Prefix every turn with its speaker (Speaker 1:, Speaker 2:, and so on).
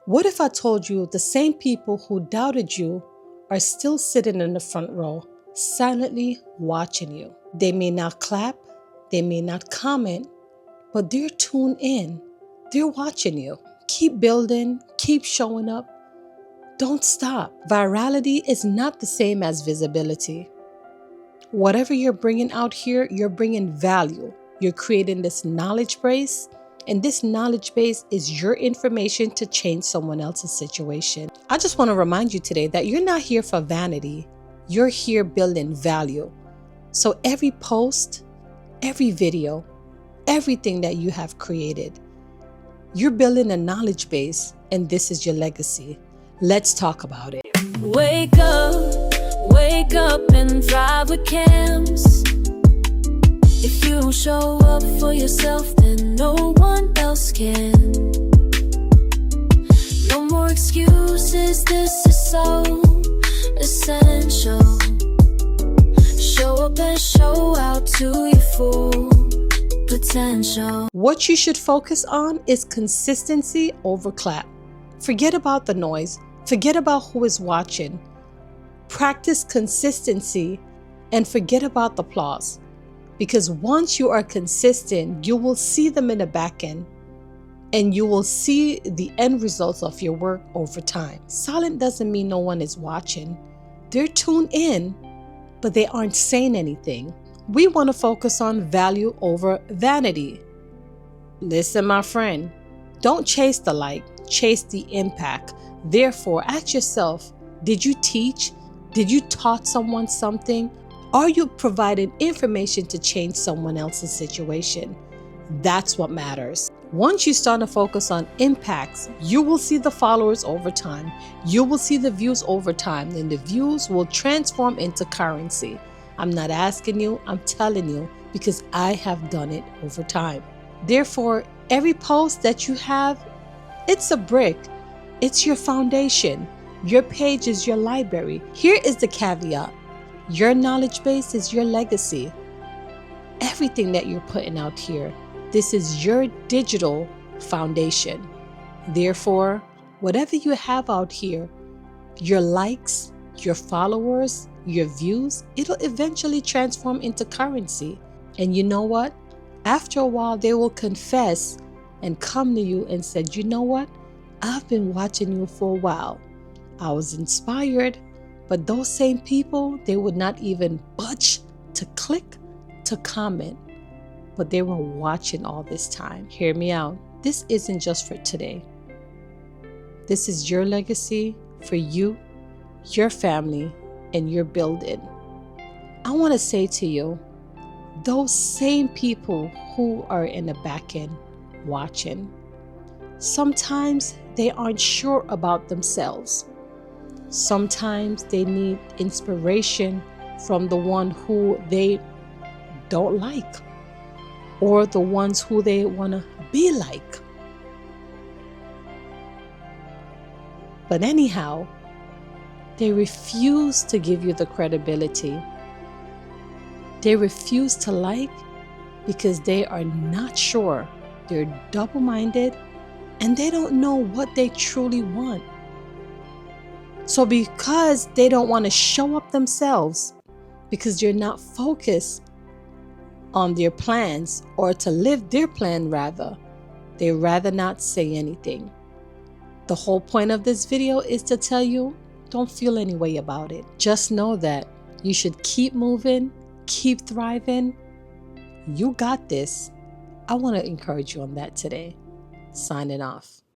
Speaker 1: What if I told you the same people who doubted you are still sitting in the front row, silently watching you? They may not clap, they may not comment, but they're tuned in. They're watching you. Keep building, keep showing up. Don't stop. Virality is not the same as visibility. Whatever you're bringing out here, you're bringing value. You're creating this knowledge base, and this knowledge base is your information to change someone else's situation. I just want to remind you today that you're not here for vanity. You're here building value. So every post, every video, everything that you have created, you're building a knowledge base, and this is your legacy. Let's talk about it.
Speaker 2: Wake up and thrive with Camz. If you don't show up for yourself, then no one else can. No more excuses, this is so essential. Show up and show out to your full potential.
Speaker 1: What you should focus on is consistency over clap. Forget about the noise. Forget about who is watching. Practice consistency and forget about the applause. Because once you are consistent, you will see them in the back end and you will see the end results of your work over time. Silent doesn't mean no one is watching. They're tuned in, but they aren't saying anything. We want to focus on value over vanity. Listen, my friend, don't chase the like, chase the impact. Therefore, ask yourself, did you teach? Did you taught someone something? Are you providing information to change someone else's situation? That's what matters. Once you start to focus on impacts, you will see the followers over time. You will see the views over time, and the views will transform into currency. I'm not asking you, I'm telling you, because I have done it over time. Therefore, every post that you have, it's a brick. It's your foundation. Your page is your library. Here is the caveat. Your knowledge base is your legacy. Everything that you're putting out here, this is your digital foundation. Therefore, whatever you have out here, your likes, your followers, your views, it'll eventually transform into currency. And you know what? After a while, they will confess and come to you and say, you know what? I've been watching you for a while. I was inspired. But those same people, they would not even budge to click, to comment, but they were watching all this time. Hear me out. This isn't just for today. This is your legacy for you, your family, and your building. I want to say to you, those same people who are in the back end watching, sometimes they aren't sure about themselves. Sometimes they need inspiration from the one who they don't like or the ones who they want to be like. But anyhow, they refuse to give you the credibility. They refuse to like because they are not sure. They're double-minded and they don't know what they truly want. So because they don't want to show up themselves, because they're not focused on their plans or to live their plan rather, they rather not say anything. The whole point of this video is to tell you, don't feel any way about it. Just know that you should keep moving, keep thriving. You got this. I want to encourage you on that today. Signing off.